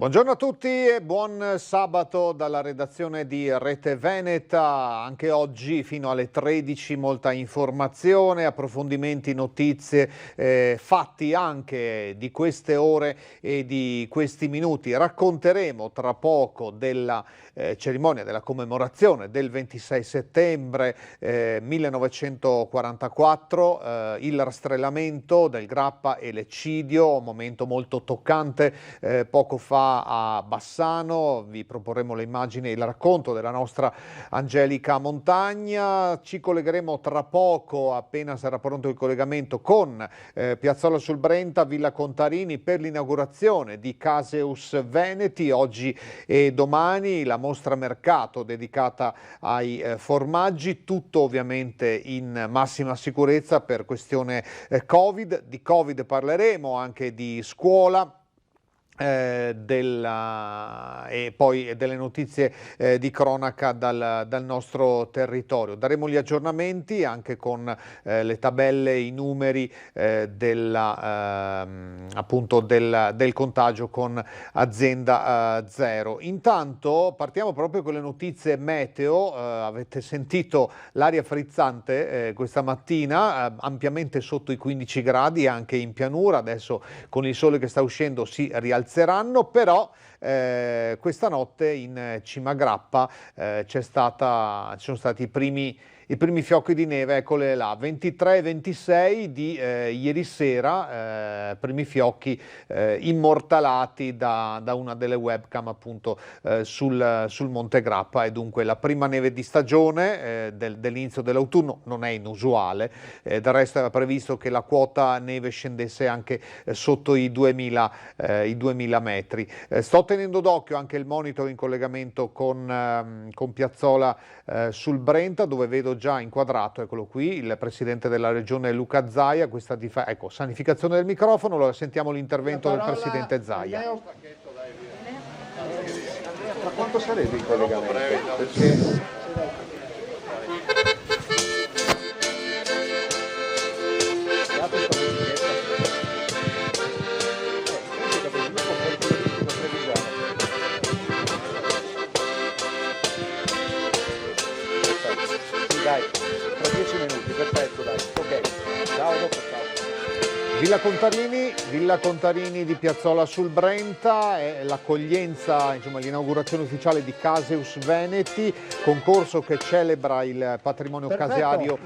Buongiorno a tutti e buon sabato dalla redazione di Rete Veneta. Anche oggi fino alle 13 molta informazione, approfondimenti, notizie, fatti anche di queste ore e di questi minuti. Racconteremo tra poco della cerimonia della commemorazione del 26 settembre 1944, il rastrellamento del Grappa e l'eccidio, un momento molto toccante poco fa a Bassano. Vi proporremo le immagini e il racconto della nostra Angelica Montagna. Ci collegheremo tra poco, appena sarà pronto il collegamento, con Piazzola sul Brenta, Villa Contarini, per l'inaugurazione di Caseus Veneti. Oggi e domani la mostra mercato dedicata ai formaggi, tutto ovviamente in massima sicurezza per questione Covid. Di Covid parleremo, anche di scuola. E poi delle notizie di cronaca dal nostro territorio. Daremo gli aggiornamenti anche con le tabelle, i numeri appunto del contagio con azienda zero. Intanto partiamo proprio con le notizie meteo. Avete sentito l'aria frizzante questa mattina, ampiamente sotto i 15 gradi anche in pianura. Adesso con il sole che sta uscendo si rialzeranno, però questa notte in cima a Grappa ci sono stati i primi fiocchi di neve, eccole là, 23 e 26 di ieri sera, primi fiocchi immortalati da una delle webcam appunto sul Monte Grappa. E dunque la prima neve di stagione dell'inizio dell'autunno. Non è inusuale, del resto era previsto che la quota neve scendesse anche sotto i 2000 metri. Sto tenendo d'occhio anche il monitor in collegamento con Piazzola sul Brenta, dove vedo già inquadrato, eccolo qui, il presidente della regione Luca Zaia. Questa ecco, sanificazione del microfono. Allora sentiamo l'intervento del presidente Zaia. Ma quanto sarebbe il collegamento? Perché... Dai, tra 10 minuti, perfetto, dai, ok, ciao, dopo, ciao. Villa Contarini di Piazzola sul Brenta, è l'accoglienza, insomma l'inaugurazione ufficiale di Caseus Veneti, concorso che celebra il patrimonio caseario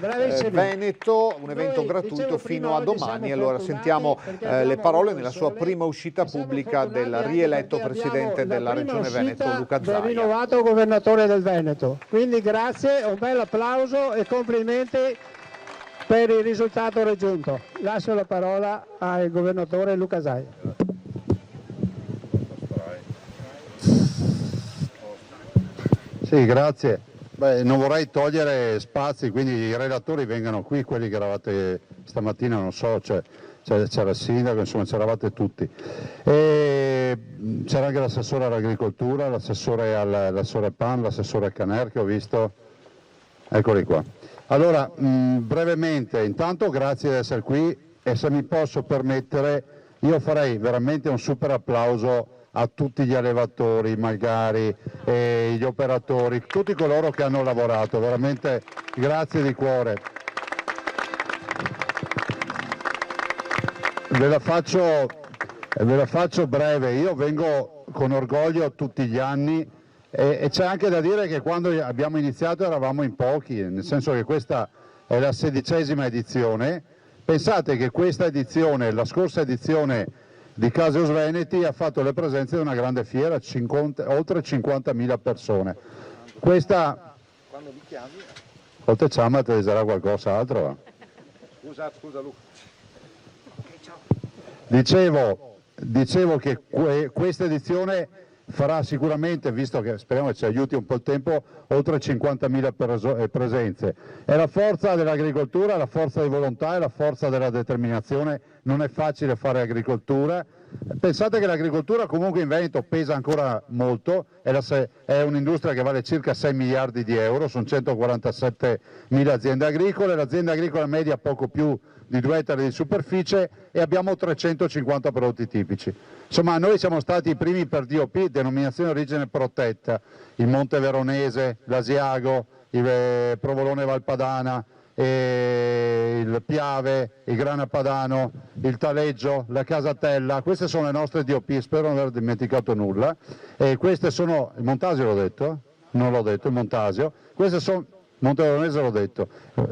veneto, un evento gratuito fino a domani. Allora sentiamo le parole nella sua prima uscita pubblica del rieletto presidente della regione Veneto, Luca Zaia. Del rinnovato governatore del Veneto, quindi grazie, un bel applauso e complimenti per il risultato raggiunto. Lascio la parola al governatore Luca Zaia. Sì, grazie. Beh, non vorrei togliere spazi, quindi i relatori vengano qui, quelli che eravate stamattina, non so, c'era il sindaco, insomma c'eravate tutti. E c'era anche l'assessore all'agricoltura, l'assessore PAN, l'assessore Caner che ho visto, eccoli qua. Allora, brevemente, intanto grazie di essere qui, e se mi posso permettere io farei veramente un super applauso a tutti gli allevatori, magari, gli operatori, tutti coloro che hanno lavorato, veramente grazie di cuore. Ve la faccio breve. Io vengo con orgoglio tutti gli anni. E c'è anche da dire che quando abbiamo iniziato eravamo in pochi, nel senso che questa è la 16ª edizione. Pensate che questa edizione, la scorsa edizione di Caseus Veneti, ha fatto le presenze di una grande fiera, oltre 50.000 persone. Questa... Quando mi chiami... Oltre Ciamma ti dirà qualcos'altro. Scusa Luca. Dicevo che questa edizione farà sicuramente, visto che speriamo che ci aiuti un po' il tempo, oltre 50.000 presenze. È la forza dell'agricoltura, la forza di volontà e la forza della determinazione. Non è facile fare agricoltura, Pensate che l'agricoltura comunque in Veneto pesa ancora molto, è un'industria che vale circa 6 miliardi di euro, sono 147.000 aziende agricole, l'azienda agricola media ha poco più di 2 ettari di superficie e abbiamo 350 prodotti tipici. Insomma, noi siamo stati i primi per DOP, denominazione di origine protetta, il Monte Veronese, l'Asiago, il Provolone Valpadana, il Piave, il Grana Padano, il Taleggio, la Casatella, queste sono le nostre DOP, spero non aver dimenticato nulla, e queste sono, il Montasio l'ho detto? Non l'ho detto, il Montasio, queste sono, Monte Veronese l'ho detto,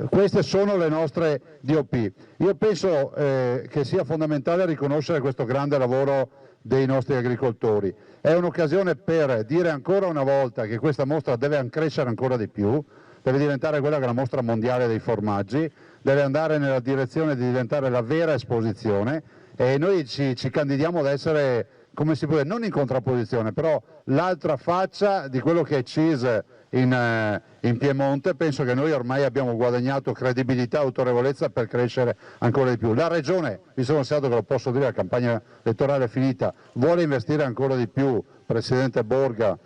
queste sono le nostre DOP. Io penso che sia fondamentale riconoscere questo grande lavoro dei nostri agricoltori, è un'occasione per dire ancora una volta che questa mostra deve crescere ancora di più, deve diventare quella che è la mostra mondiale dei formaggi, deve andare nella direzione di diventare la vera esposizione e noi ci candidiamo ad essere, come si può dire, non in contrapposizione, però l'altra faccia di quello che è CIS in Piemonte. Penso che noi ormai abbiamo guadagnato credibilità e autorevolezza per crescere ancora di più. La Regione, visto che che lo posso dire, la campagna elettorale è finita, vuole investire ancora di più, Presidente Borga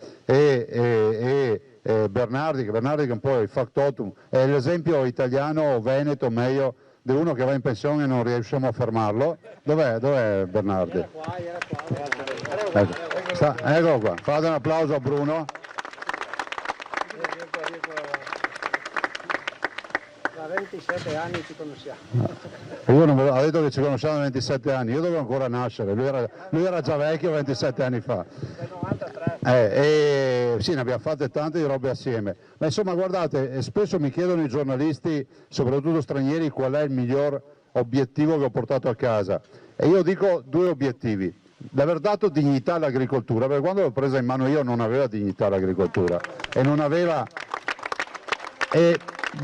Bernardi, che è un po' il factotum, è l'esempio italiano veneto meglio di uno che va in pensione e non riusciamo a fermarlo. Dov'è Bernardi? Era qua. Eccolo qua, fate un applauso a Bruno. Da 27 anni ci conosciamo. Ha detto che ci conosciamo da 27 anni, io dovevo ancora nascere, lui era già vecchio 27 anni fa. Sì, ne abbiamo fatte tante di robe assieme, ma insomma guardate, spesso mi chiedono i giornalisti, soprattutto stranieri, qual è il miglior obiettivo che ho portato a casa, e io dico 2 obiettivi: l'aver dato dignità all'agricoltura, perché quando l'ho presa in mano io non aveva dignità l'agricoltura, e non aveva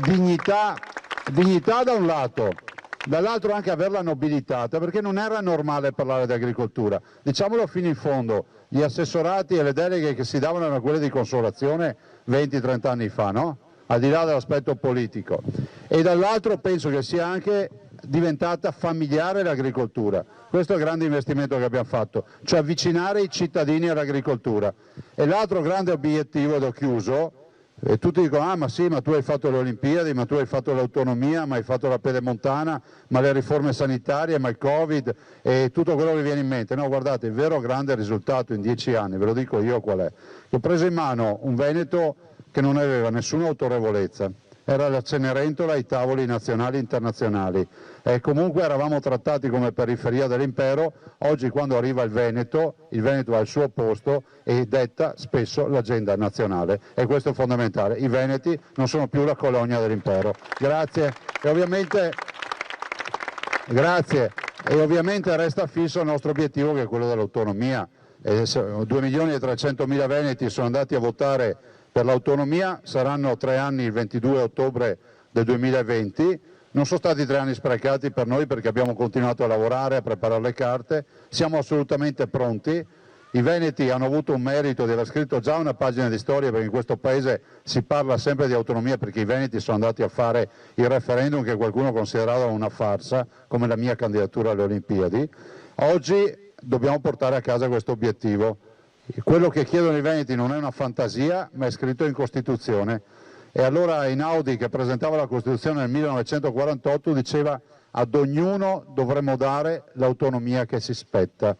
dignità da un lato, dall'altro anche averla nobilitata, perché non era normale parlare di agricoltura, diciamolo fino in fondo. Gli assessorati e le deleghe che si davano erano quelle di consolazione 20-30 anni fa, no? Al di là dell'aspetto politico. E dall'altro penso che sia anche diventata familiare l'agricoltura. Questo è il grande investimento che abbiamo fatto, cioè avvicinare i cittadini all'agricoltura. E l'altro grande obiettivo, ed ho chiuso, e tutti dicono: ah ma sì, ma tu hai fatto le Olimpiadi, ma tu hai fatto l'autonomia, ma hai fatto la pedemontana, ma le riforme sanitarie, ma il Covid e tutto quello che viene in mente. No, guardate, il vero grande risultato in 10 anni, ve lo dico io qual è. Ho preso in mano un Veneto che non aveva nessuna autorevolezza, era la Cenerentola ai tavoli nazionali e internazionali, e comunque eravamo trattati come periferia dell'impero. Oggi quando arriva il Veneto ha il suo posto e detta spesso l'agenda nazionale, e questo è fondamentale. I veneti non sono più la colonia dell'impero. Grazie. E ovviamente resta fisso il nostro obiettivo, che è quello dell'autonomia. 2.300.000 veneti sono andati a votare per l'autonomia, saranno 3 anni il 22 ottobre del 2020, non sono stati 3 anni sprecati per noi, perché abbiamo continuato a lavorare, a preparare le carte, siamo assolutamente pronti. I veneti hanno avuto un merito di aver scritto già una pagina di storia, perché in questo paese si parla sempre di autonomia, perché i veneti sono andati a fare il referendum che qualcuno considerava una farsa, come la mia candidatura alle Olimpiadi. Oggi dobbiamo portare a casa questo obiettivo. Quello che chiedono i veneti non è una fantasia, ma è scritto in Costituzione. E allora Einaudi, che presentava la Costituzione nel 1948, diceva: ad ognuno dovremmo dare l'autonomia che si spetta.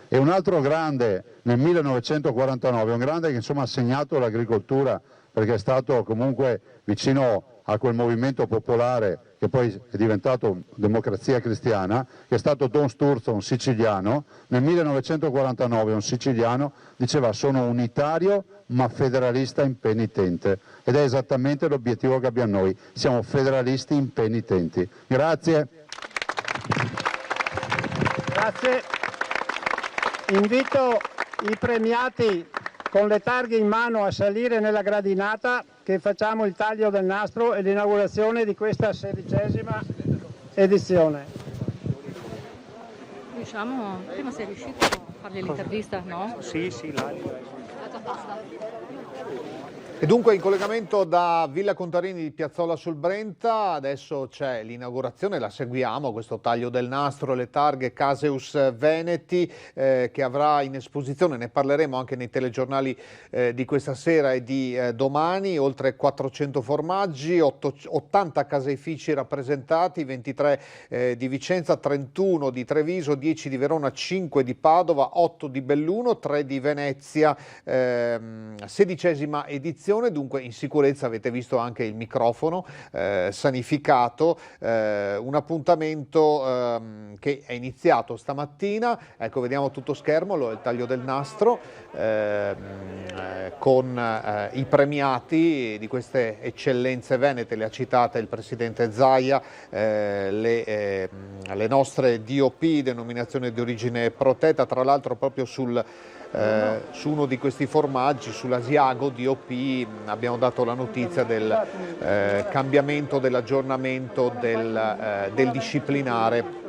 E un altro grande nel 1949, un grande che insomma ha segnato l'agricoltura, perché è stato comunque vicino a quel movimento popolare che poi è diventato Democrazia Cristiana, che è stato Don Sturzo, un siciliano. Nel 1949 un siciliano diceva: sono unitario ma federalista impenitente, ed è esattamente l'obiettivo che abbiamo noi, siamo federalisti impenitenti. Grazie. Grazie. Invito i premiati con le targhe in mano a salire nella gradinata, che facciamo il taglio del nastro e l'inaugurazione di questa 16ª edizione. Diciamo, prima sei riuscito a fargli l'intervista, no? Sì, là. La tua pasta. E dunque in collegamento da Villa Contarini di Piazzola sul Brenta, adesso c'è l'inaugurazione, la seguiamo, questo taglio del nastro, le targhe Caseus Veneti che avrà in esposizione, ne parleremo anche nei telegiornali di questa sera e di domani, oltre 400 formaggi, 80 caseifici rappresentati, 23 di Vicenza, 31 di Treviso, 10 di Verona, 5 di Padova, 8 di Belluno, 3 di Venezia, 16ª edizione. Dunque in sicurezza, avete visto anche il microfono sanificato, un appuntamento che è iniziato stamattina, ecco vediamo tutto schermo, il taglio del nastro con i premiati di queste eccellenze venete, le ha citate il presidente Zaia, le nostre DOP, denominazione di origine protetta, tra l'altro proprio su uno di questi formaggi, sull'Asiago DOP, abbiamo dato la notizia del cambiamento, dell'aggiornamento del disciplinare.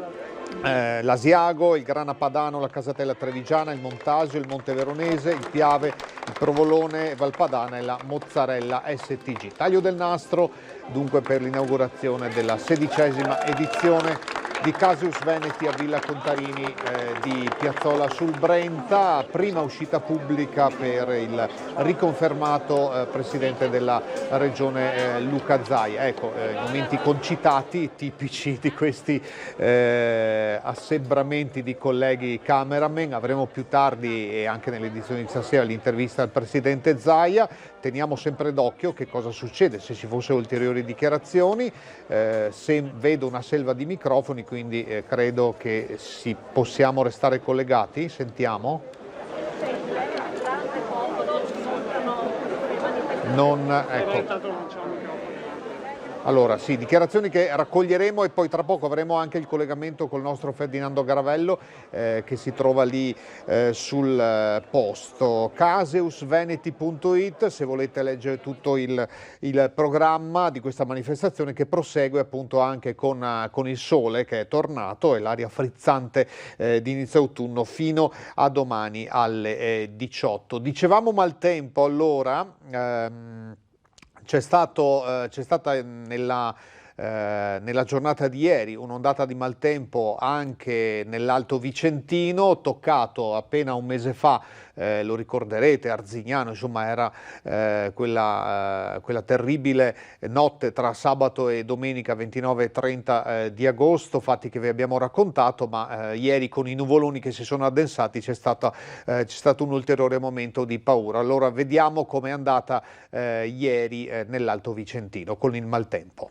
L'Asiago, il Grana Padano, la Casatella Trevigiana, il Montasio, il Monte Veronese, il Piave, il Provolone Valpadana e la Mozzarella STG. Taglio del nastro dunque per l'inaugurazione della 16ª edizione di Caseus Veneti a Villa Contarini di Piazzola sul Brenta, prima uscita pubblica per il riconfermato presidente della regione Luca Zaia. Ecco, i momenti concitati, tipici di questi assembramenti di colleghi cameraman. Avremo più tardi e anche nell'edizione di stasera l'intervista al presidente Zaia. Teniamo sempre d'occhio che cosa succede, se ci fossero ulteriori dichiarazioni, se vedo una selva di microfoni, quindi credo che possiamo restare collegati. Sentiamo. Ecco. Allora sì, dichiarazioni che raccoglieremo e poi tra poco avremo anche il collegamento col nostro Ferdinando Garavello che si trova lì sul posto. Caseusveneti.it se volete leggere tutto il programma di questa manifestazione che prosegue appunto anche con il sole che è tornato e l'aria frizzante di inizio autunno fino a domani alle 18. Dicevamo maltempo allora. C'è stata nella giornata di ieri un'ondata di maltempo anche nell'Alto Vicentino, toccato appena un mese fa, lo ricorderete, Arzignano, insomma era quella terribile notte tra sabato e domenica 29 e 30 di agosto, fatti che vi abbiamo raccontato, ma ieri con i nuvoloni che si sono addensati c'è stato un ulteriore momento di paura. Allora vediamo com'è andata ieri nell'Alto Vicentino con il maltempo.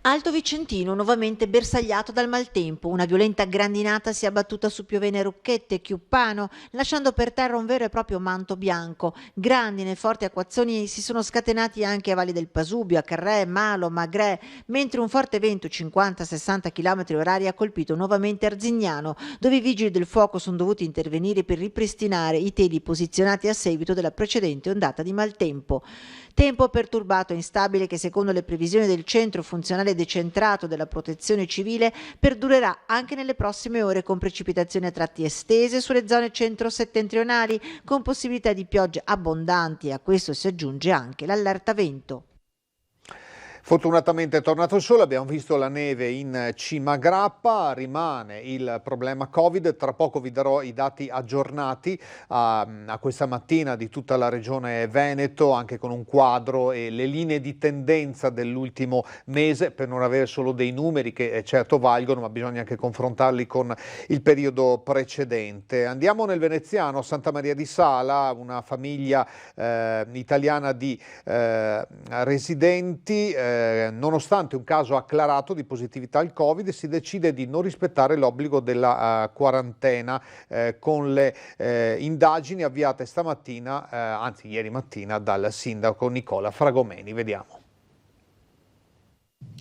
Alto Vicentino nuovamente bersagliato dal maltempo, una violenta grandinata si è abbattuta su Piovene, Rocchette e Chiuppano, lasciando per terra un vero e proprio manto bianco. Grandine e forti acquazzoni si sono scatenati anche a Valli del Pasubio, a Carré, Malo, Magrè, mentre un forte vento 50-60 km/h ha colpito nuovamente Arzignano, dove i vigili del fuoco sono dovuti intervenire per ripristinare i teli posizionati a seguito della precedente ondata di maltempo. Tempo perturbato e instabile che secondo le previsioni del Centro Funzionale Decentrato della Protezione Civile perdurerà anche nelle prossime ore con precipitazioni a tratti estese sulle zone centro-settentrionali con possibilità di piogge abbondanti e a questo si aggiunge anche l'allerta vento. Fortunatamente è tornato il sole, abbiamo visto la neve in cima a Grappa, rimane il problema Covid, tra poco vi darò i dati aggiornati a questa mattina di tutta la regione Veneto, anche con un quadro e le linee di tendenza dell'ultimo mese, per non avere solo dei numeri che certo valgono, ma bisogna anche confrontarli con il periodo precedente. Andiamo nel veneziano, Santa Maria di Sala, una famiglia italiana di residenti, nonostante un caso acclarato di positività al Covid, si decide di non rispettare l'obbligo della quarantena con le indagini avviate stamattina, anzi ieri mattina, dal sindaco Nicola Fragomeni. Vediamo.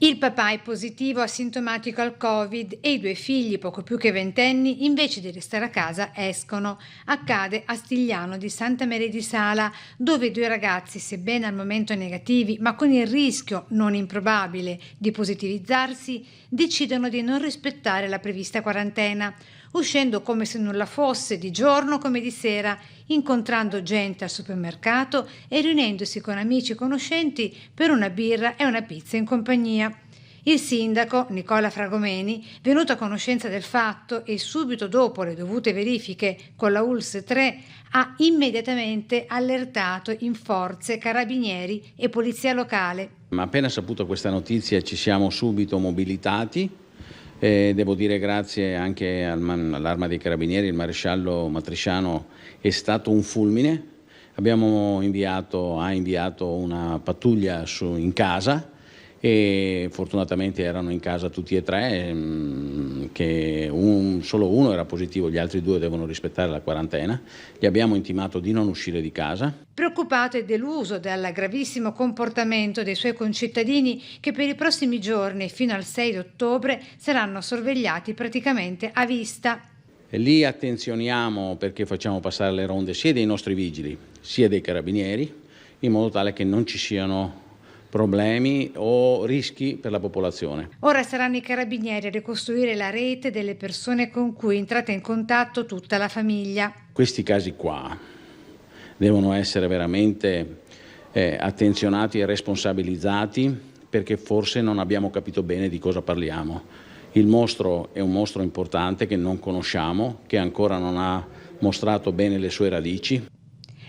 Il papà è positivo asintomatico al Covid e i due figli, poco più che ventenni, invece di restare a casa, escono. Accade a Stigliano di Santa Maria di Sala, dove i due ragazzi, sebbene al momento negativi, ma con il rischio non improbabile di positivizzarsi, decidono di non rispettare la prevista quarantena. uscendo come se nulla fosse, di giorno come di sera, incontrando gente al supermercato e riunendosi con amici e conoscenti per una birra e una pizza in compagnia. Il sindaco, Nicola Fragomeni, venuto a conoscenza del fatto e subito dopo le dovute verifiche con la ULSS 3, ha immediatamente allertato in forze, carabinieri e polizia locale. Ma appena saputo questa notizia ci siamo subito mobilitati, devo dire grazie anche all'Arma dei Carabinieri, il maresciallo Matrisciano è stato un fulmine. Ha inviato una pattuglia in casa e fortunatamente erano in casa tutti e tre, che solo uno era positivo, gli altri due devono rispettare la quarantena. Gli abbiamo intimato di non uscire di casa. Preoccupato e deluso dal gravissimo comportamento dei suoi concittadini che per i prossimi giorni fino al 6 ottobre saranno sorvegliati praticamente a vista. E lì attenzioniamo perché facciamo passare le ronde sia dei nostri vigili sia dei carabinieri, in modo tale che non ci siano problemi o rischi per la popolazione. Ora saranno i carabinieri a ricostruire la rete delle persone con cui è entrata in contatto tutta la famiglia. Questi casi qua devono essere veramente attenzionati e responsabilizzati, perché forse non abbiamo capito bene di cosa parliamo. Il mostro è un mostro importante che non conosciamo, che ancora non ha mostrato bene le sue radici.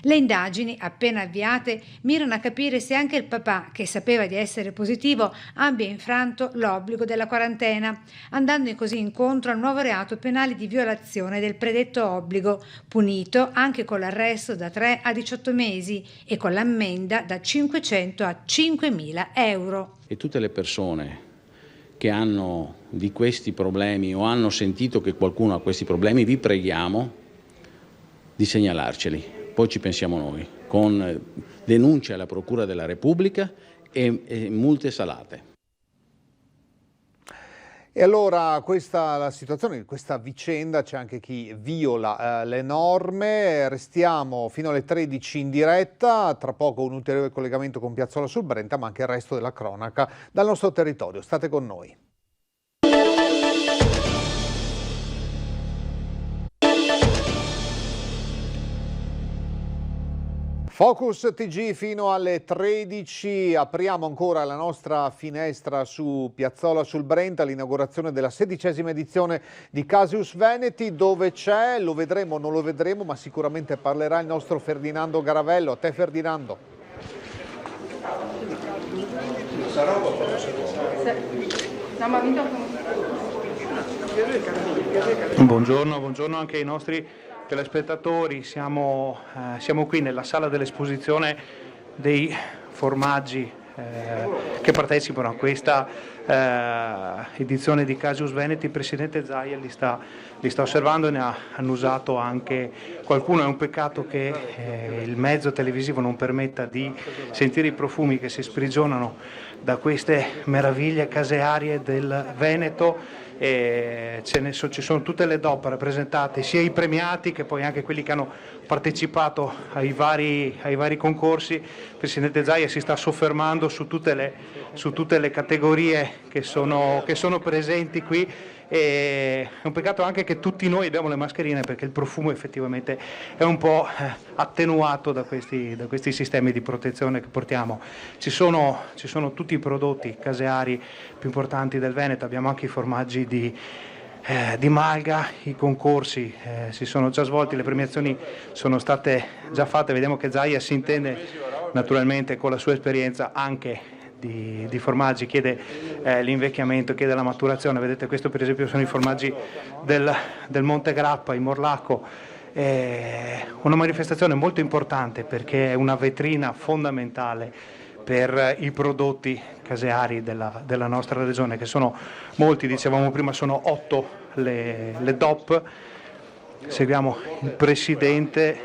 Le indagini, appena avviate, mirano a capire se anche il papà, che sapeva di essere positivo, abbia infranto l'obbligo della quarantena, andando così incontro al nuovo reato penale di violazione del predetto obbligo, punito anche con l'arresto da 3 a 18 mesi e con l'ammenda da 500 a 5.000 euro. E tutte le persone che hanno di questi problemi o hanno sentito che qualcuno ha questi problemi, vi preghiamo di segnalarceli. Poi ci pensiamo noi, con denunce alla Procura della Repubblica e multe salate. E allora questa la situazione, questa vicenda, c'è anche chi viola le norme. Restiamo fino alle 13 in diretta, tra poco un ulteriore collegamento con Piazzola sul Brenta, ma anche il resto della cronaca dal nostro territorio. State con noi. Focus TG fino alle 13, apriamo ancora la nostra finestra su Piazzola sul Brenta, l'inaugurazione della 16ª edizione di Casius Veneti, dove c'è, lo vedremo o non lo vedremo, ma sicuramente parlerà il nostro Ferdinando Garavello. A te Ferdinando. Buongiorno anche ai nostri telespettatori. Siamo qui nella sala dell'esposizione dei formaggi che partecipano a questa edizione di Casius Veneti. Il presidente Zaia li sta osservando e ne ha annusato anche qualcuno. È un peccato che il mezzo televisivo non permetta di sentire i profumi che si sprigionano da queste meraviglie casearie del Veneto. Ci sono tutte le DOP rappresentate, sia i premiati che poi anche quelli che hanno partecipato ai vari concorsi. Il presidente Zaia si sta soffermando su tutte le categorie che sono presenti qui. E è un peccato anche che tutti noi abbiamo le mascherine, perché il profumo effettivamente è un po' attenuato da questi sistemi di protezione che portiamo. Ci sono tutti i prodotti caseari più importanti del Veneto, abbiamo anche i formaggi di Malga, i concorsi si sono già svolti, le premiazioni sono state già fatte. Vediamo che Zaia si intende naturalmente con la sua esperienza anche di formaggi, chiede l'invecchiamento, chiede la maturazione. Vedete, questo per esempio sono i formaggi del Monte Grappa in Morlacco. Una manifestazione molto importante perché è una vetrina fondamentale per i prodotti caseari della nostra regione, che sono molti, dicevamo prima, sono 8 le DOP. Seguiamo il presidente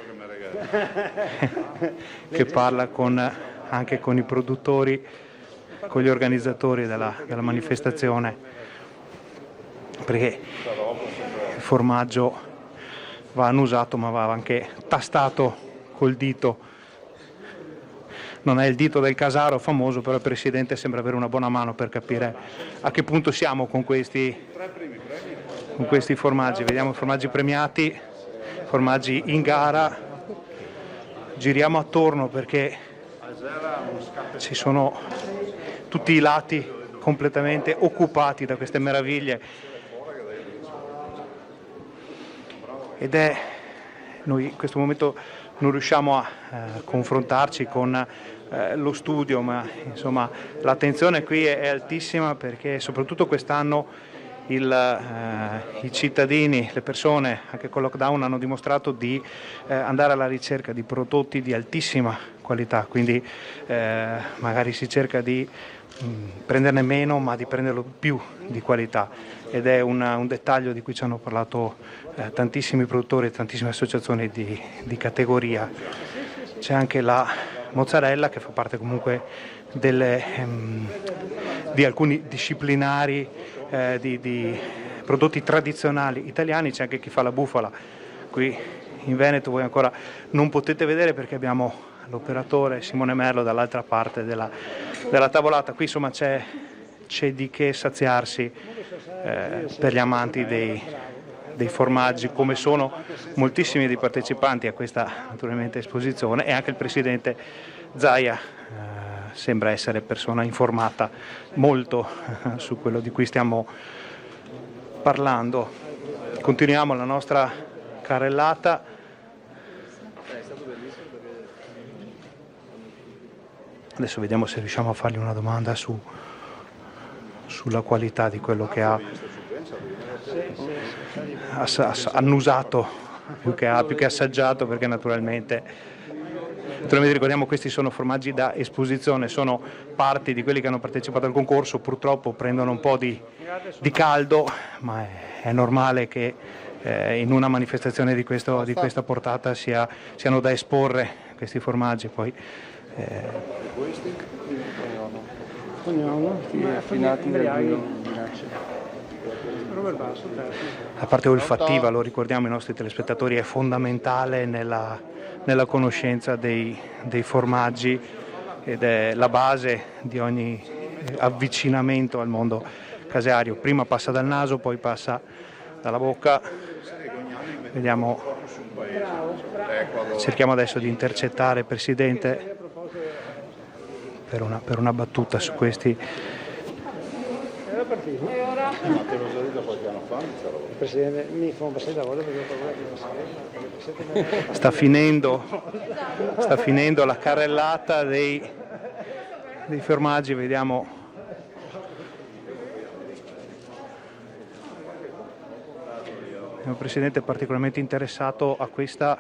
che parla anche con i produttori, con gli organizzatori della manifestazione, perché il formaggio va annusato ma va anche tastato col dito. Non è il dito del Casaro famoso, però il presidente sembra avere una buona mano per capire a che punto siamo con questi questi formaggi. Vediamo i formaggi premiati, formaggi in gara. Giriamo attorno perché ci sono tutti i lati completamente occupati da queste meraviglie. Noi in questo momento non riusciamo a confrontarci con lo studio, ma insomma l'attenzione qui è altissima perché soprattutto quest'anno i cittadini, le persone anche con il lockdown hanno dimostrato di andare alla ricerca di prodotti di altissima qualità, quindi magari si cerca di prenderne meno ma di prenderlo più di qualità, ed è un dettaglio di cui ci hanno parlato tantissimi produttori e tantissime associazioni di categoria. C'è anche la mozzarella che fa parte comunque di alcuni disciplinari di prodotti tradizionali italiani. C'è anche chi fa la bufala. Qui in Veneto voi ancora non potete vedere perché abbiamo l'operatore Simone Merlo dall'altra parte della tavolata. Qui insomma c'è di che saziarsi per gli amanti dei formaggi, come sono moltissimi dei partecipanti a questa naturalmente esposizione, e anche il presidente Zaia sembra essere persona informata molto su quello di cui stiamo parlando. Continuiamo la nostra carrellata. Adesso vediamo se riusciamo a fargli una domanda sulla qualità di quello che ha annusato più che assaggiato, perché naturalmente ricordiamo questi sono formaggi da esposizione, sono parti di quelli che hanno partecipato al concorso, purtroppo prendono un po' di caldo, ma è normale che in una manifestazione di questa portata siano da esporre questi formaggi. Poi la parte olfattiva, lo ricordiamo ai nostri telespettatori, è fondamentale nella conoscenza dei formaggi ed è la base di ogni avvicinamento al mondo caseario. Prima passa dal naso, poi passa dalla bocca. Vediamo, cerchiamo adesso di intercettare il Presidente per una battuta su questi. Sta finendo la carrellata dei formaggi, vediamo. Il Presidente è particolarmente interessato a questa.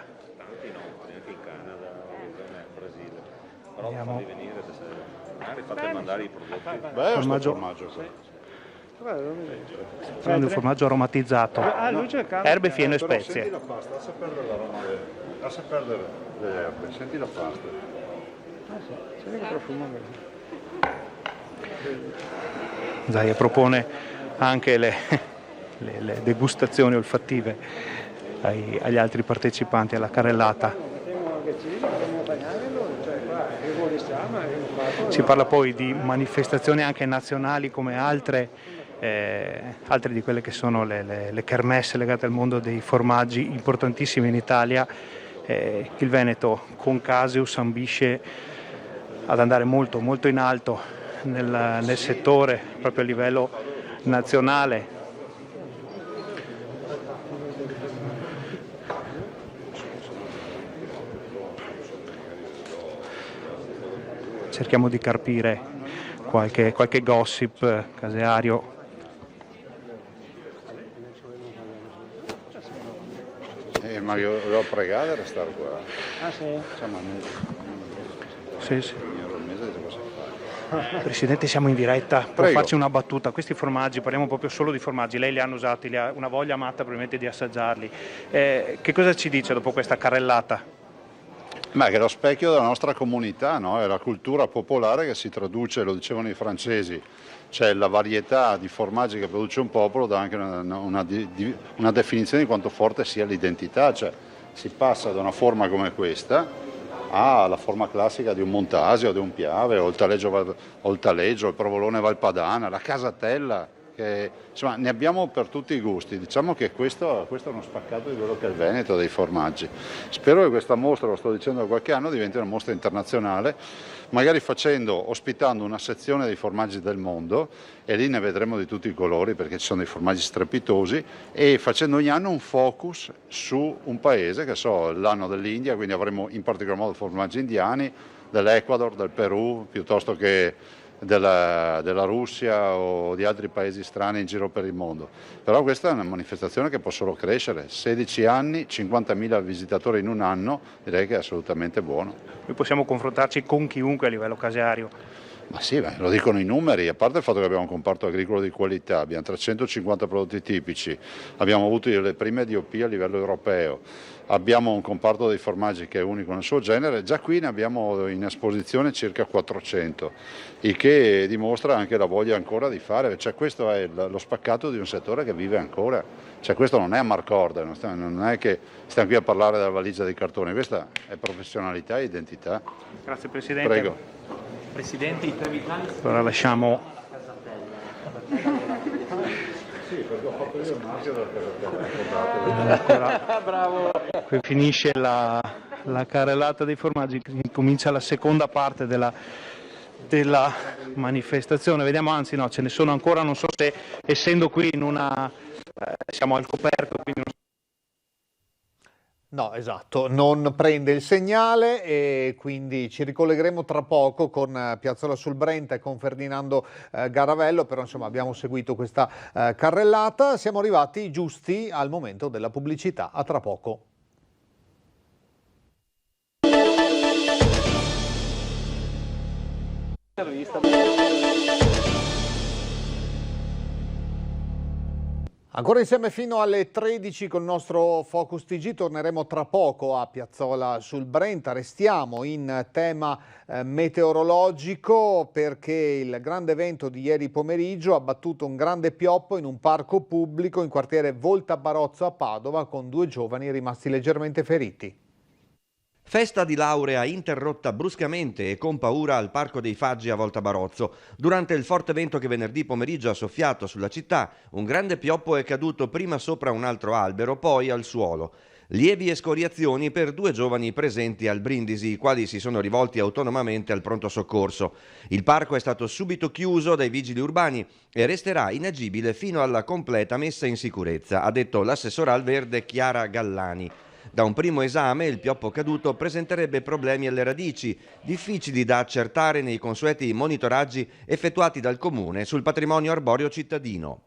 Vediamo. Prendo il formaggio aromatizzato, erbe, fieno e spezie. Lascia perdere le erbe, senti la pasta. Zaia propone anche le degustazioni olfattive agli altri partecipanti alla carrellata. Si parla poi di manifestazioni anche nazionali come altre di quelle che sono le kermesse legate al mondo dei formaggi importantissimi in Italia. Il Veneto con Caseus ambisce ad andare molto, molto in alto nel settore proprio a livello nazionale. Cerchiamo di carpire qualche gossip caseario. Ma io l'ho pregato a restare qua. Ah sì? Sì. Presidente, siamo in diretta, può farci una battuta? Questi formaggi, parliamo proprio solo di formaggi, lei li hanno usati, li ha una voglia matta probabilmente di assaggiarli. Che cosa ci dice dopo questa carrellata? Ma che è lo specchio della nostra comunità, no? È la cultura popolare che si traduce, lo dicevano i francesi, cioè la varietà di formaggi che produce un popolo dà anche una definizione di quanto forte sia l'identità, cioè si passa da una forma come questa alla forma classica di un Montasio, di un Piave, o il Taleggio, il Provolone Valpadana, la Casatella, che insomma ne abbiamo per tutti i gusti. Diciamo che questo è uno spaccato di quello che è il Veneto dei formaggi. Spero che questa mostra, lo sto dicendo da qualche anno, diventi una mostra internazionale, magari ospitando una sezione dei formaggi del mondo, e lì ne vedremo di tutti i colori perché ci sono dei formaggi strepitosi, e facendo ogni anno un focus su un paese, che so, l'anno dell'India, quindi avremo in particolar modo formaggi indiani, dell'Ecuador, del Perù, piuttosto che della Russia o di altri paesi strani in giro per il mondo. Però questa è una manifestazione che può solo crescere. 16 anni, 50.000 visitatori in un anno, direi che è assolutamente buono. Noi possiamo confrontarci con chiunque a livello caseario. Ma sì, lo dicono i numeri, a parte il fatto che abbiamo un comparto agricolo di qualità, abbiamo 350 prodotti tipici, abbiamo avuto le prime DOP a livello europeo, abbiamo un comparto dei formaggi che è unico nel suo genere, già qui ne abbiamo in esposizione circa 400, il che dimostra anche la voglia ancora di fare, cioè questo è lo spaccato di un settore che vive ancora, cioè questo non è Amarcord, non è che stiamo qui a parlare della valigia di cartone, questa è professionalità e identità. Grazie Presidente. Prego. Presidente, i 3 vitali. Allora lasciamo. Bravo. Qui finisce la carrellata dei formaggi, comincia la seconda parte della manifestazione. Vediamo, anzi no, ce ne sono ancora, non so se essendo qui in una siamo al coperto, quindi non so. No, esatto, non prende il segnale e quindi ci ricollegheremo tra poco con Piazzola sul Brenta e con Ferdinando Garavello, però insomma abbiamo seguito questa carrellata, siamo arrivati giusti al momento della pubblicità, a tra poco. Ancora insieme fino alle 13 con il nostro Focus TG, torneremo tra poco a Piazzola sul Brenta, restiamo in tema meteorologico perché il grande evento di ieri pomeriggio ha battuto un grande pioppo in un parco pubblico in quartiere Volta Barozzo a Padova con 2 giovani rimasti leggermente feriti. Festa di laurea interrotta bruscamente e con paura al Parco dei Faggi a Volta Barozzo. Durante il forte vento che venerdì pomeriggio ha soffiato sulla città, un grande pioppo è caduto prima sopra un altro albero, poi al suolo. Lievi escoriazioni per 2 giovani presenti al Brindisi, i quali si sono rivolti autonomamente al pronto soccorso. Il parco è stato subito chiuso dai vigili urbani e resterà inagibile fino alla completa messa in sicurezza, ha detto l'assessora al verde Chiara Gallani. Da un primo esame il pioppo caduto presenterebbe problemi alle radici, difficili da accertare nei consueti monitoraggi effettuati dal Comune sul patrimonio arboreo cittadino.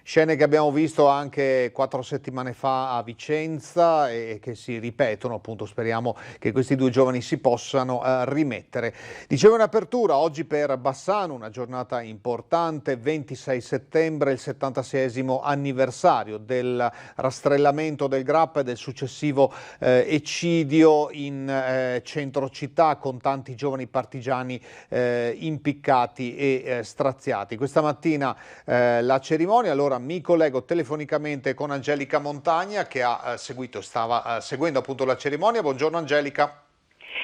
Scene che abbiamo visto anche 4 settimane fa a Vicenza e che si ripetono, appunto speriamo che questi 2 giovani si possano rimettere. Dicevo in apertura, oggi per Bassano una giornata importante, 26 settembre, il 76esimo anniversario del rastrellamento del Grappa e del successivo eccidio in centro città con tanti giovani partigiani impiccati e straziati. Questa mattina la cerimonia, allora mi collego telefonicamente con Angelica Montagna che ha stava seguendo appunto la cerimonia. Buongiorno Angelica.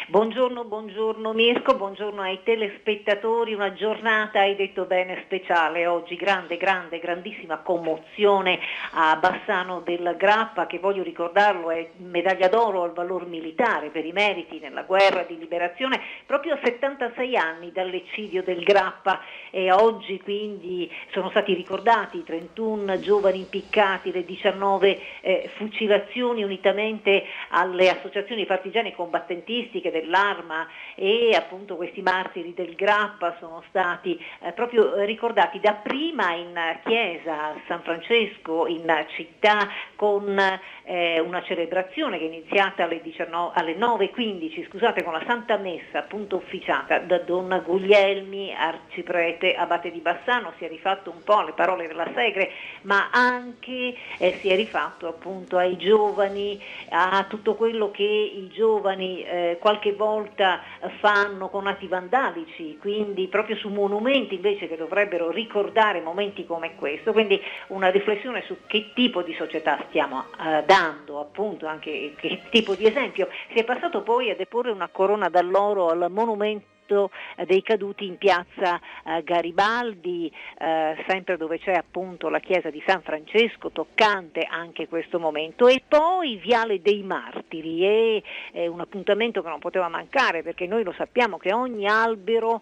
Buongiorno Mirko, buongiorno ai telespettatori, una giornata, hai detto bene, speciale oggi, grandissima commozione a Bassano del Grappa, che voglio ricordarlo è medaglia d'oro al valor militare per i meriti nella guerra di liberazione, proprio a 76 anni dall'eccidio del Grappa, e oggi quindi sono stati ricordati i 31 giovani impiccati, le 19 fucilazioni unitamente alle associazioni partigiane combattentistiche dell'Arma, e appunto questi martiri del Grappa sono stati proprio ricordati dapprima in chiesa a San Francesco in città con una celebrazione che è iniziata alle 9:15, con la Santa Messa appunto ufficiata da Don Guglielmi, arciprete abate di Bassano. Si è rifatto un po' alle parole della Segre, ma anche si è rifatto appunto ai giovani, a tutto quello che i giovani qualche volta fanno con atti vandalici, quindi proprio su monumenti invece che dovrebbero ricordare momenti come questo. Quindi una riflessione su che tipo di società stiamo dando, appunto anche che tipo di esempio. Si è passato poi a deporre una corona d'alloro al monumento monumento dei caduti in piazza Garibaldi, sempre dove c'è appunto la chiesa di San Francesco, toccante anche questo momento, e poi Viale dei Martiri, è un appuntamento che non poteva mancare, perché noi lo sappiamo che ogni albero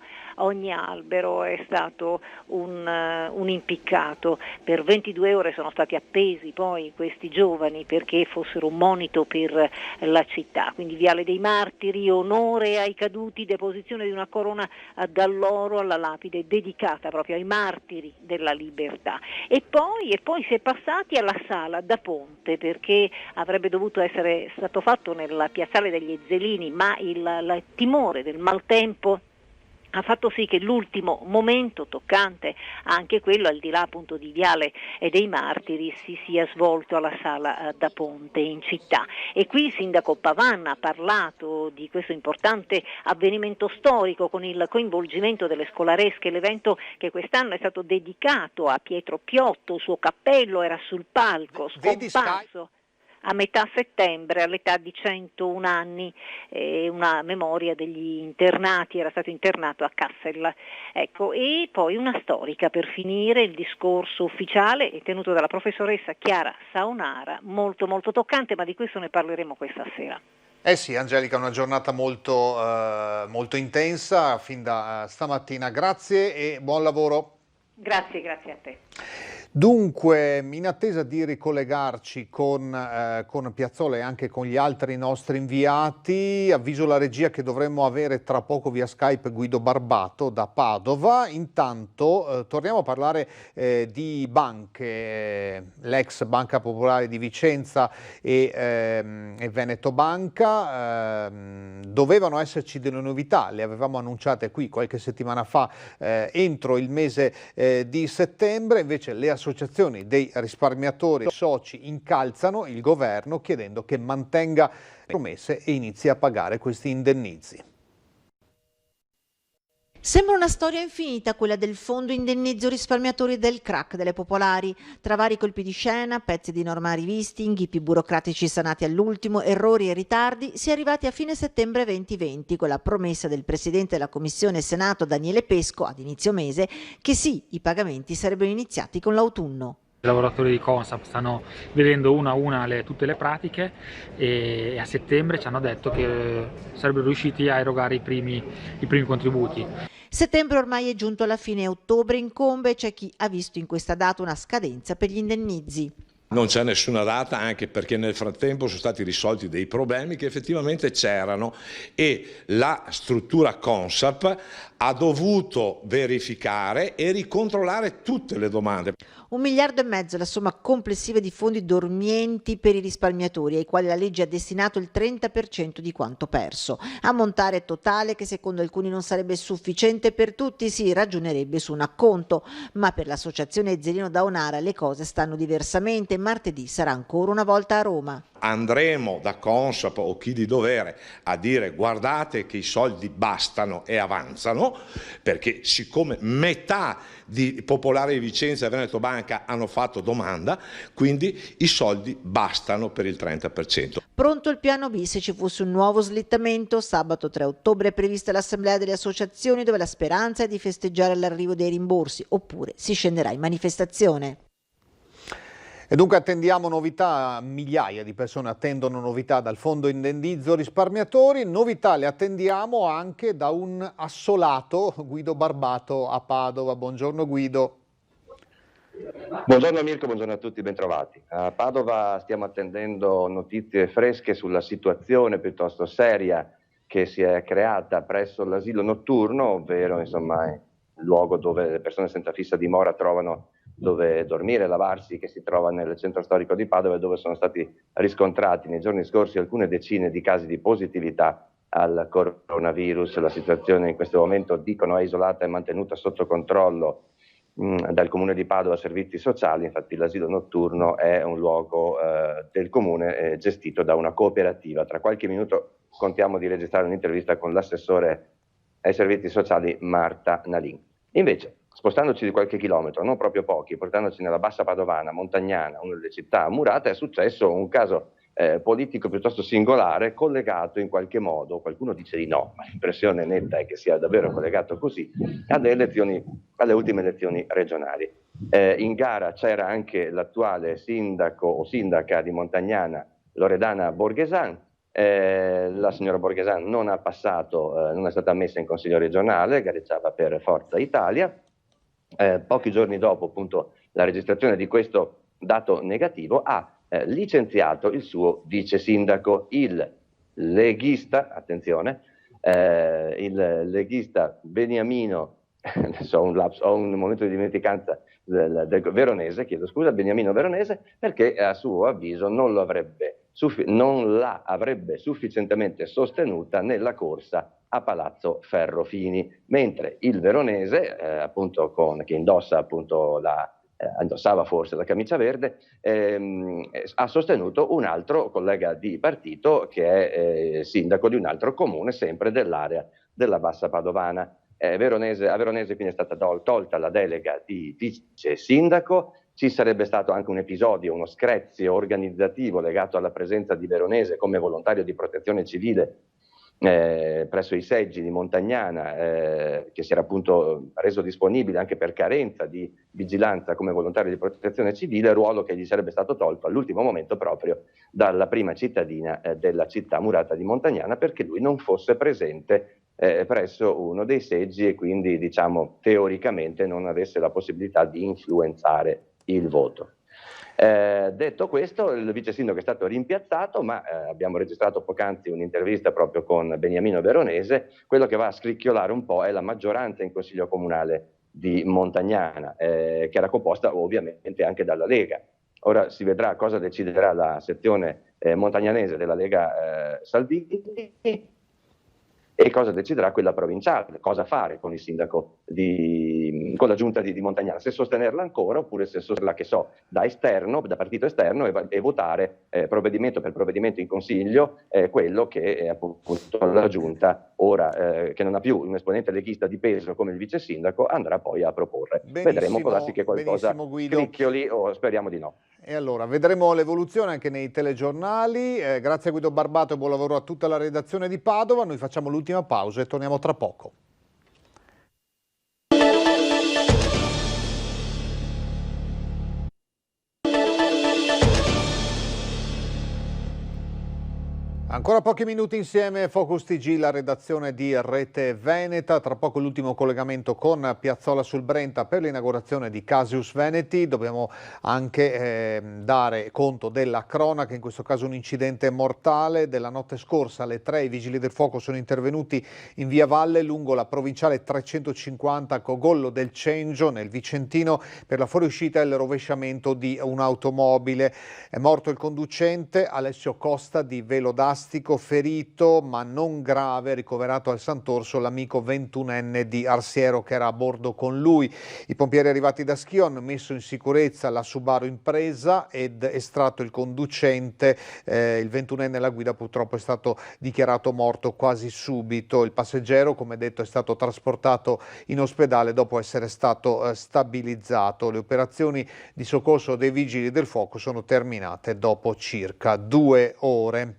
è stato un impiccato. Per 22 ore sono stati appesi poi questi giovani perché fossero un monito per la città. Quindi Viale dei Martiri, onore ai caduti, deposizione di una corona d'alloro alla lapide dedicata proprio ai martiri della libertà. E poi si è passati alla Sala da Ponte, perché avrebbe dovuto essere stato fatto nella piazzale degli Ezzelini, ma il timore del maltempo ha fatto sì che l'ultimo momento toccante, anche quello al di là appunto di Viale e dei Martiri, si sia svolto alla Sala da Ponte in città. E qui il sindaco Pavan ha parlato di questo importante avvenimento storico con il coinvolgimento delle scolaresche, l'evento che quest'anno è stato dedicato a Pietro Piotto, il suo cappello era sul palco, scomparso a metà settembre all'età di 101 anni, una memoria degli internati, era stato internato a Kassel. Ecco, e poi una storica per finire, il discorso ufficiale è tenuto dalla professoressa Chiara Saonara, molto molto toccante, ma di questo ne parleremo questa sera. Eh sì, Angelica, una giornata molto, molto intensa fin da stamattina. Grazie e buon lavoro. Grazie a te. Dunque, in attesa di ricollegarci con Piazzolla e anche con gli altri nostri inviati, avviso la regia che dovremmo avere tra poco via Skype Guido Barbato da Padova. Intanto torniamo a parlare di banche, l'ex Banca Popolare di Vicenza e Veneto Banca. Dovevano esserci delle novità, le avevamo annunciate qui qualche settimana fa entro il mese di settembre, invece le associazioni dei risparmiatori soci incalzano il governo chiedendo che mantenga le promesse e inizi a pagare questi indennizi. Sembra una storia infinita quella del fondo indennizzo risparmiatori del crack delle popolari. Tra vari colpi di scena, pezzi di norma rivisti, inghippi burocratici sanati all'ultimo, errori e ritardi, si è arrivati a fine settembre 2020 con la promessa del presidente della Commissione Senato Daniele Pesco ad inizio mese che sì, i pagamenti sarebbero iniziati con l'autunno. I lavoratori di Consap stanno vedendo una a una tutte le pratiche e a settembre ci hanno detto che sarebbero riusciti a erogare i primi contributi. Settembre ormai è giunto alla fine, ottobre incombe e c'è chi ha visto in questa data una scadenza per gli indennizi. Non c'è nessuna data, anche perché nel frattempo sono stati risolti dei problemi che effettivamente c'erano e la struttura Consap ha dovuto verificare e ricontrollare tutte le domande. 1,5 miliardi è la somma complessiva di fondi dormienti per i risparmiatori, ai quali la legge ha destinato il 30% di quanto perso. Ammontare totale che secondo alcuni non sarebbe sufficiente per tutti, si ragionerebbe su un acconto, ma per l'associazione Ezzelino da Onara le cose stanno diversamente. Martedì sarà ancora una volta a Roma. Andremo da Consap o chi di dovere a dire guardate che i soldi bastano e avanzano, perché siccome metà di Popolare di Vicenza e Veneto Banca hanno fatto domanda, quindi i soldi bastano per il 30%. Pronto il piano B se ci fosse un nuovo slittamento. Sabato 3 ottobre è prevista l'assemblea delle associazioni dove la speranza è di festeggiare l'arrivo dei rimborsi, oppure si scenderà in manifestazione. E dunque attendiamo novità, migliaia di persone attendono novità dal fondo indennizzo risparmiatori, novità le attendiamo anche da un assolato, Guido Barbato a Padova. Buongiorno Guido. Buongiorno Mirko, buongiorno a tutti, bentrovati. A Padova stiamo attendendo notizie fresche sulla situazione piuttosto seria che si è creata presso l'asilo notturno, ovvero insomma il luogo dove le persone senza fissa dimora trovano dove dormire, lavarsi, che si trova nel centro storico di Padova, dove sono stati riscontrati nei giorni scorsi alcune decine di casi di positività al coronavirus. La situazione in questo momento, dicono, è isolata e mantenuta sotto controllo dal Comune di Padova, servizi sociali. Infatti l'asilo notturno è un luogo del Comune gestito da una cooperativa. Tra qualche minuto contiamo di registrare un'intervista con l'assessore ai servizi sociali Marta Nalin. Invece, spostandoci di qualche chilometro, non proprio pochi, portandoci nella bassa padovana, montagnana, una delle città murate, è successo un caso politico piuttosto singolare, collegato in qualche modo, qualcuno dice di no, ma l'impressione netta è che sia davvero collegato così, alle ultime elezioni regionali. In gara c'era anche l'attuale sindaco o sindaca di Montagnana, Loredana Borghesan. La signora Borghesan non è stata ammessa in consiglio regionale, gareggiava per Forza Italia. Pochi giorni dopo appunto la registrazione di questo dato negativo ha licenziato il suo vice sindaco, il leghista, attenzione, il leghista Beniamino, adesso ho un momento di dimenticanza del Veronese, chiedo scusa, Beniamino Veronese, perché a suo avviso non la avrebbe sufficientemente sostenuta nella corsa a Palazzo Ferrofini, mentre il Veronese, appunto che indossava forse la camicia verde, ha sostenuto un altro collega di partito che è sindaco di un altro comune, sempre dell'area della Bassa Padovana. A Veronese quindi è stata tolta la delega di vice sindaco. Ci sarebbe stato anche un episodio, uno screzio organizzativo legato alla presenza di Veronese come volontario di protezione civile presso i seggi di Montagnana, che si era appunto reso disponibile anche per carenza di vigilanza come volontario di protezione civile, ruolo che gli sarebbe stato tolto all'ultimo momento proprio dalla prima cittadina della città murata di Montagnana, perché lui non fosse presente presso uno dei seggi e quindi diciamo teoricamente non avesse la possibilità di influenzare il voto. Detto questo, il vice sindaco è stato rimpiazzato, ma abbiamo registrato poc'anzi un'intervista proprio con Beniamino Veronese. Quello che va a scricchiolare un po' è la maggioranza in consiglio comunale di Montagnana, che era composta ovviamente anche dalla Lega. Ora si vedrà cosa deciderà la sezione montagnanese della Lega Salvini e cosa deciderà quella provinciale, cosa fare con il sindaco con la giunta di Montagnana, se sostenerla ancora oppure se sostenerla, che so, da partito esterno e votare provvedimento per provvedimento in consiglio quello che è appunto la giunta ora che non ha più un esponente leghista di peso come il vice sindaco andrà poi a proporre. Vedremo, può darsi che qualcosa clicchioli o speriamo di no. E allora vedremo l'evoluzione anche nei telegiornali. Grazie a Guido Barbato e buon lavoro a tutta la redazione di Padova. Noi facciamo l'ultima pausa e torniamo tra poco. Ancora pochi minuti insieme, Focus TG, la redazione di Rete Veneta. Tra poco l'ultimo collegamento con Piazzola sul Brenta per l'inaugurazione di Casius Veneti. Dobbiamo anche dare conto della cronaca, in questo caso un incidente mortale. Della notte scorsa alle 3 i vigili del fuoco sono intervenuti in via Valle lungo la provinciale 350 a Cogollo del Cengio nel Vicentino per la fuoriuscita e il rovesciamento di un'automobile. È morto il conducente Alessio Costa di Velo d'Asti, ferito ma non grave, ricoverato al Sant'Orso l'amico 21enne di Arsiero che era a bordo con lui. I pompieri arrivati da Schio hanno messo in sicurezza la Subaru Impresa ed estratto il conducente. Il 21enne alla guida purtroppo è stato dichiarato morto quasi subito. Il passeggero, come detto, è stato trasportato in ospedale dopo essere stato stabilizzato. Le operazioni di soccorso dei vigili del fuoco sono terminate dopo circa 2 ore.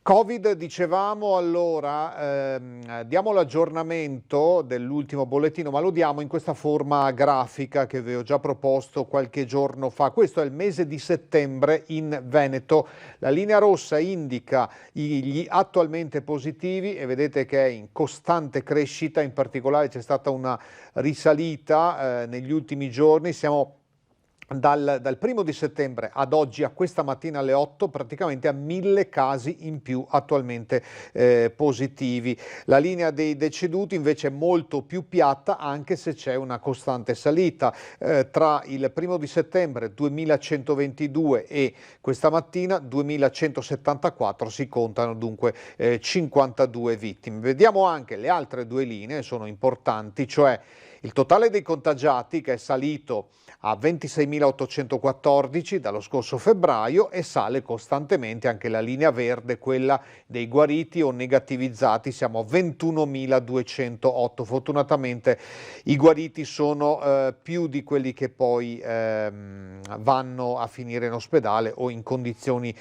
Covid, dicevamo, allora diamo l'aggiornamento dell'ultimo bollettino, ma lo diamo in questa forma grafica che vi ho già proposto qualche giorno fa. Questo è il mese di settembre in Veneto. La linea rossa indica gli attualmente positivi e vedete che è in costante crescita, in particolare c'è stata una risalita negli ultimi giorni. Siamo dal 1° di settembre ad oggi, a questa mattina alle 8, praticamente a 1000 casi in più attualmente positivi. La linea dei deceduti invece è molto più piatta, anche se c'è una costante salita. Tra il 1° di settembre 2122 e questa mattina 2174 si contano dunque 52 vittime. Vediamo anche le altre 2 linee, sono importanti, cioè il totale dei contagiati che è salito a 26.000 19.814 dallo scorso febbraio e sale costantemente anche la linea verde, quella dei guariti o negativizzati, siamo a 21.208. Fortunatamente i guariti sono più di quelli che poi vanno a finire in ospedale o in condizioni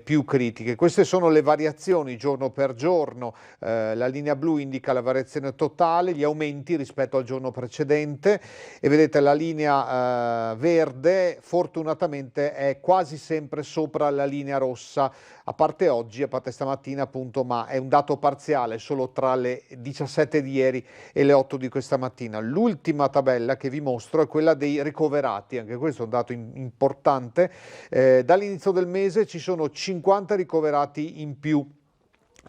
più critiche. Queste sono le variazioni giorno per giorno, la linea blu indica la variazione totale, gli aumenti rispetto al giorno precedente e vedete la linea verde fortunatamente è quasi sempre sopra la linea rossa, a parte oggi, a parte stamattina appunto, ma è un dato parziale solo tra le 17 di ieri e le 8 di questa mattina. L'ultima tabella che vi mostro è quella dei ricoverati, anche questo è un dato importante. Dall'inizio del mese ci sono 50 ricoverati in più.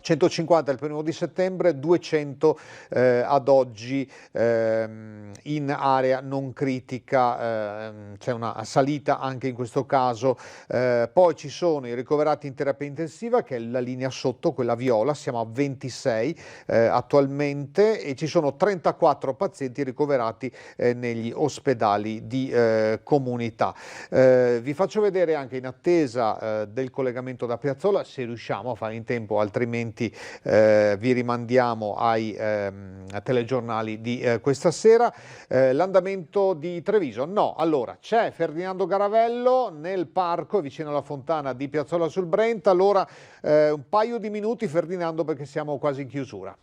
150 il 1° di settembre, 200 ad oggi in area non critica, c'è una salita anche in questo caso. Poi ci sono i ricoverati in terapia intensiva, che è la linea sotto, quella viola, siamo a 26 attualmente, e ci sono 34 pazienti ricoverati negli ospedali di comunità. Vi faccio vedere anche, in attesa del collegamento da Piazzola, se riusciamo a fare in tempo, altrimenti vi rimandiamo ai telegiornali di questa sera. L'andamento di Treviso? No, allora c'è Ferdinando Garavello nel parco vicino alla fontana di Piazzola sul Brenta. Allora un paio di minuti, Ferdinando, perché siamo quasi in chiusura.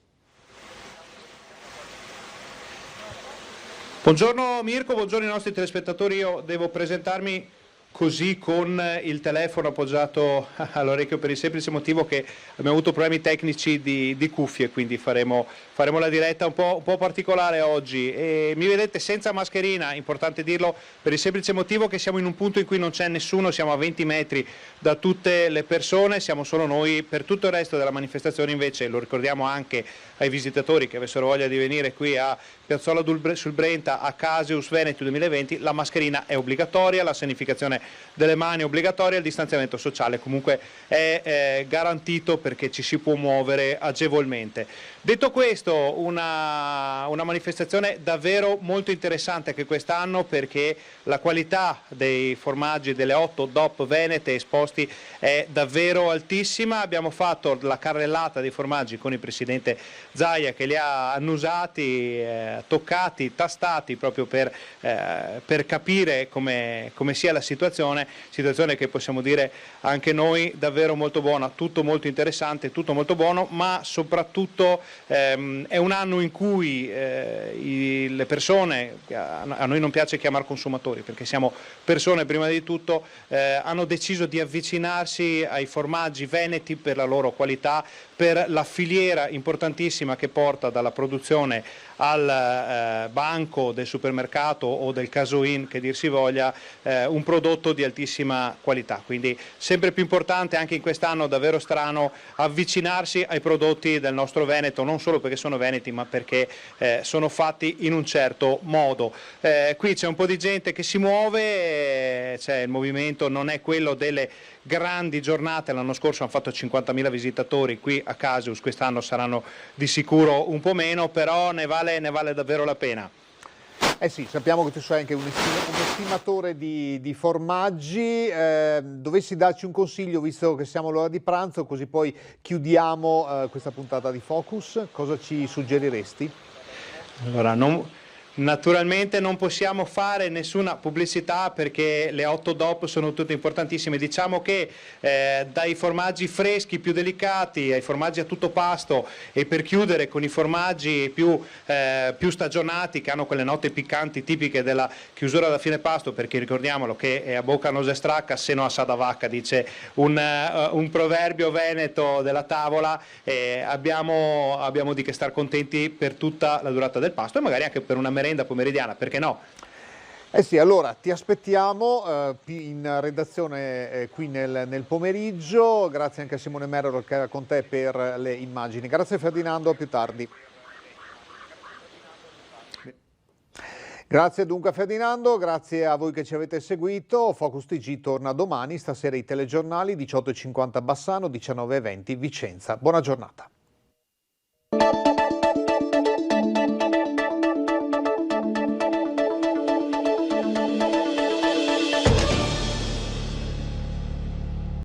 Buongiorno Mirko, buongiorno ai nostri telespettatori. Io devo presentarmi così con il telefono appoggiato all'orecchio per il semplice motivo che abbiamo avuto problemi tecnici di cuffie, quindi faremo la diretta un po' particolare oggi. E mi vedete senza mascherina, importante dirlo, per il semplice motivo che siamo in un punto in cui non c'è nessuno, siamo a 20 metri da tutte le persone, siamo solo noi. Per tutto il resto della manifestazione invece, lo ricordiamo anche ai visitatori che avessero voglia di venire qui a Piazzola sul Brenta, a Casius Veneto 2020, la mascherina è obbligatoria, la sanificazione delle mani è obbligatoria, il distanziamento sociale comunque è garantito perché ci si può muovere agevolmente. Detto questo, una manifestazione davvero molto interessante anche quest'anno, perché la qualità dei formaggi delle 8 DOP venete esposti è davvero altissima. Abbiamo fatto la carrellata dei formaggi con il presidente Zaia, che li ha annusati, toccati, tastati, proprio per capire come sia la situazione che possiamo dire anche noi davvero molto buona, tutto molto interessante, tutto molto buono, ma soprattutto è un anno in cui le persone, a noi non piace chiamare consumatori perché siamo persone prima di tutto, hanno deciso di avvicinarsi ai formaggi veneti per la loro qualità, per la filiera importantissima che porta dalla produzione al banco del supermercato o del casoin, che dir si voglia, un prodotto di altissima qualità. Quindi sempre più importante anche in quest'anno davvero strano avvicinarsi ai prodotti del nostro Veneto, non solo perché sono veneti ma perché sono fatti in un certo modo. Qui c'è un po' di gente che si muove, il movimento non è quello delle grandi giornate. L'anno scorso hanno fatto 50.000 visitatori qui a Casius, quest'anno saranno di sicuro un po' meno, però ne vale davvero la pena. Eh sì, sappiamo che tu sei anche un estimatore di formaggi. Dovessi darci un consiglio, visto che siamo all'ora di pranzo, così poi chiudiamo questa puntata di Focus, cosa ci suggeriresti? Allora, naturalmente non possiamo fare nessuna pubblicità perché le 8 DOP sono tutte importantissime. Diciamo che dai formaggi freschi più delicati ai formaggi a tutto pasto, e per chiudere con i formaggi più stagionati, che hanno quelle note piccanti tipiche della chiusura da fine pasto, perché ricordiamolo che a bocca non si stracca se no assada vacca, dice un proverbio veneto della tavola. Abbiamo di che star contenti per tutta la durata del pasto e magari anche per una merenda pomeridiana, perché no? Eh sì, allora ti aspettiamo in redazione qui nel pomeriggio. Grazie anche a Simone Merero che era con te per le immagini. Grazie Ferdinando, a più tardi. Grazie dunque a Ferdinando, grazie a voi che ci avete seguito. Focus TG torna domani, stasera i telegiornali 18:50 Bassano, 19:20 Vicenza. Buona giornata.